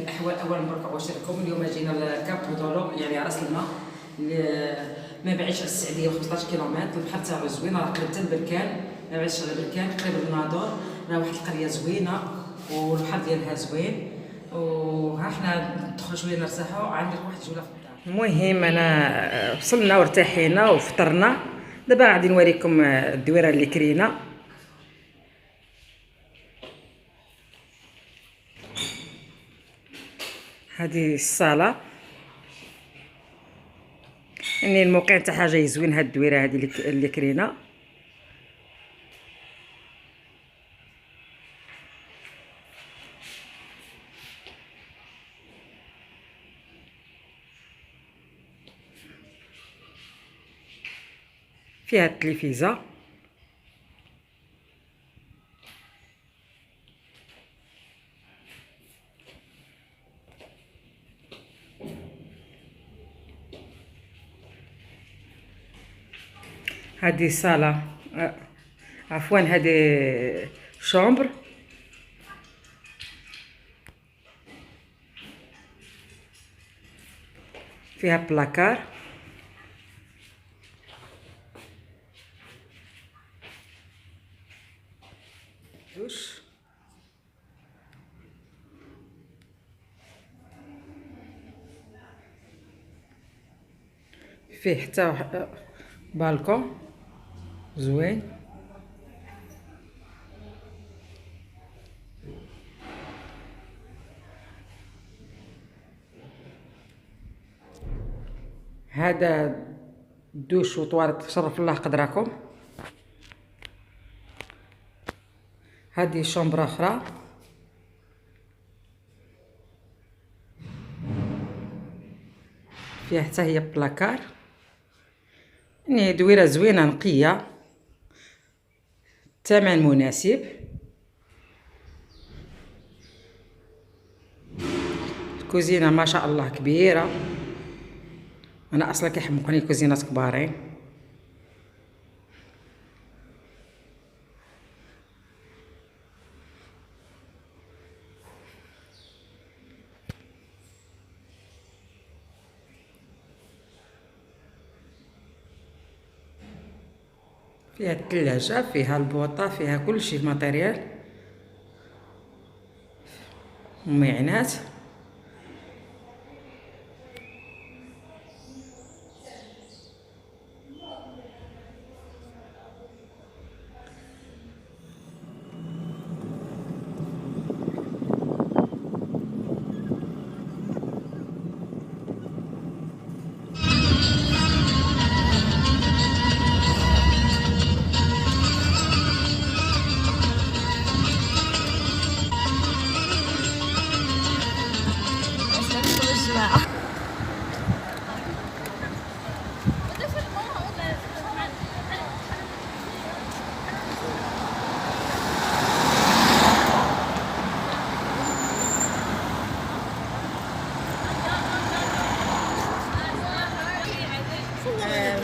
الاحوال اولا نبارك واشركم. اليوم جينا لكاب بودولو يعني راس الماء ما بعيدش على السعديه 15 كيلومتر. البحر تاعو زوين، راه قريب حتى البركان، ما بعيدش على البركان، قريب للناظور. راه واحد القريه زوينه والبحر ديالها زوين. وها حنا ندخلوا شويه نرتاحوا، عندك واحد جوله في الدار. المهم انا وصلنا وارتاحينا وفطرنا. دابا غادي نوريكم الدويره اللي كرينا. هذه الصاله يعني الموقع تاعها جاي زوين. هاد الدويره هذه اللي كرينا فيها التلفزه، هذه صاله عفوا هذه شومبر، فيها بلاكار، دوش، فيه حتى بالكون زوين. هذا دوش وطواليت تشرف الله قدركم. هذه شومبرة اخرى، فيها حتى هي بلاكار. يعني دويره زوينه نقيه، الثمن مناسب. الكوزينه ما شاء الله كبيره، انا اصلا كيحمقني الكوزينات كبارين. فيها الثلاجه، فيها البوطه، فيها كل شيء ماتيريال ومعينات.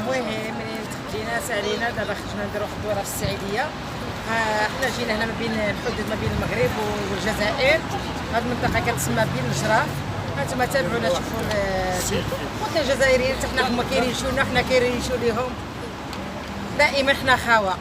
المهم منين تخدينا سالينا دابا خرجنا نديرو واحد الدوره في السعيديه. حنا جينا هنا ما بين الحدود ما بين المغرب والجزائر. هاد المنطقه كتسمى بين الجراف. هانتوما تابعونا شوفوا خوتنا الجزائريين حتى حنا هما كيريشونا حنا كيريشو ليهم. دائما حنا خاوه.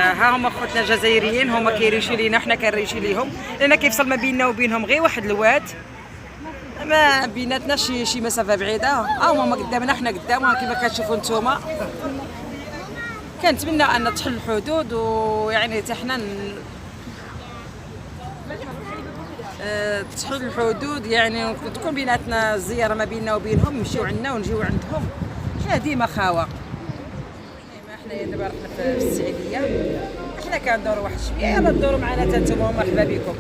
ها هما خوتنا الجزائريين هما كيريشوا لينا حنا كنريشوا ليهم، لان كيفصل ما بيننا وبينهم غير واحد الواد، ما بيناتنا شي مسافه بعيده. ها هما قدامنا حنا قدامهم كما كتشوفوا نتوما. كنتمنى ان تحل الحدود ويعني حتى حنا تحل الحدود، يعني تكون بيناتنا زياره ما بيننا وبينهم، نمشيو عندنا ونجيو عندهم، حنا ديما خاوه. حنا دابا رحنا في السعيديه، حنا كندوروا واحد شويه، يلاه دوروا معنا حتى نتوما ومرحبا بكم.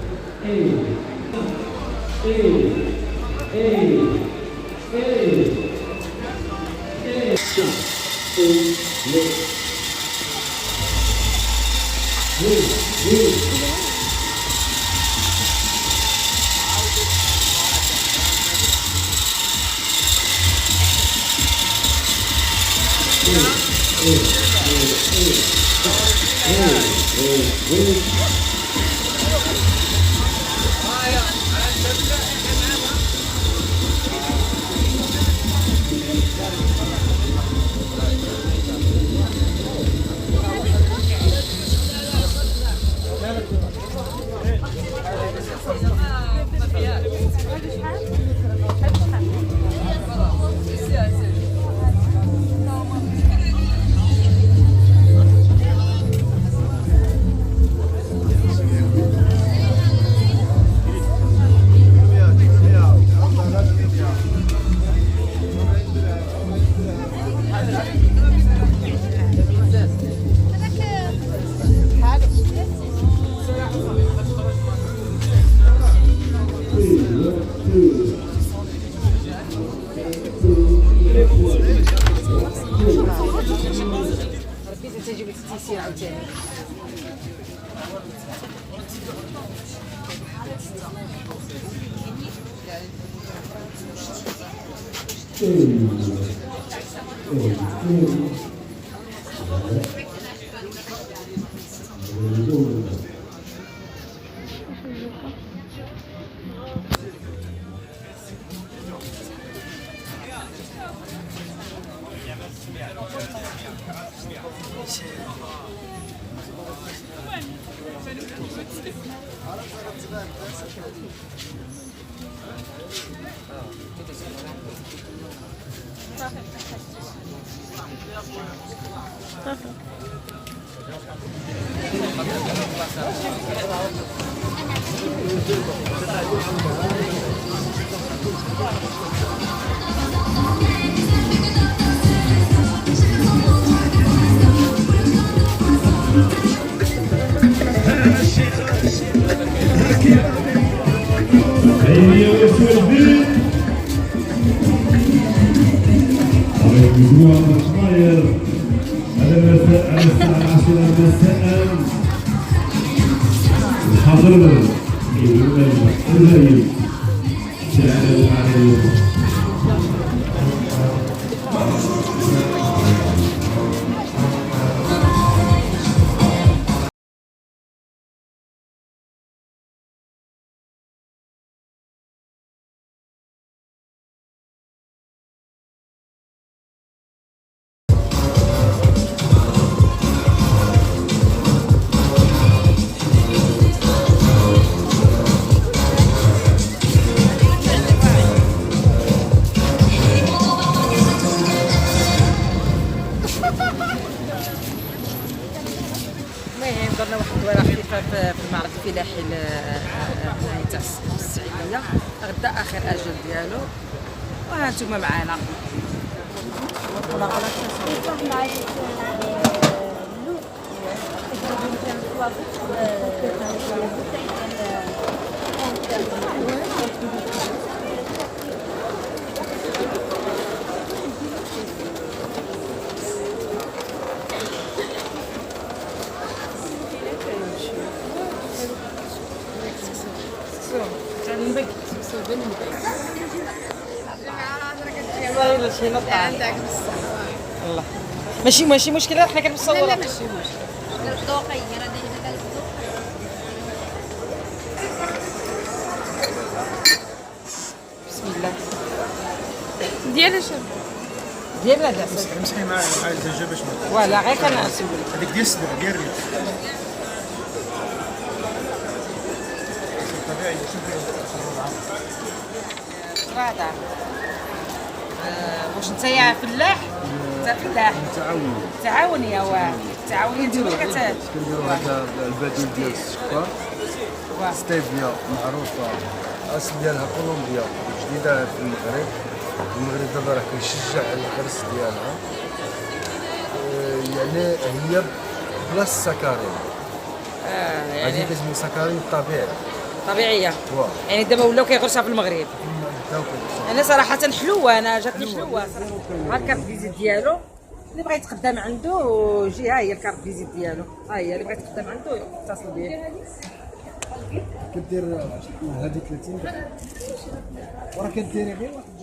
المهم درنا واحد الدويره خفيفه في المعرض الفلاحي تاع السعيديه. غدا اخر اجل ديالو وهانتوما معانا. الله ماشي مشكله حنا كنصوروا. لا ماشي مشكله الذوقيه راه دايره بسم الله ديال شنو ديال هذا مسكين مع الدجاج باش فوالا غير كنسول هذيك ديال السبع ديال الريح طبيعي. هذا واش نتايا فلاح؟ انت فلاح تعاوني يا واه تعاوني انت واش كنديروا هذا البديل ديال السكر ستيفيا معروفه الاصل ديالها كولومبيا جديده في المغرب دابا راه كيشجع على الغرس ديالها يعني هي بلا السكرين يعني كتسمي سكرين طبيعيه يعني دابا ولاو كيغرسها في المغرب. انا صراحه حلوه انا جاتني حلوه صراحه هكا الفيزيت ديالو اللي بغى يتقدم عنده جي، ها هي الكارت فيزيت ديالو، ها هي اللي بغى يتقدم عنده يتصل بيه. كدير هذه 30 وراه كديري غير واحد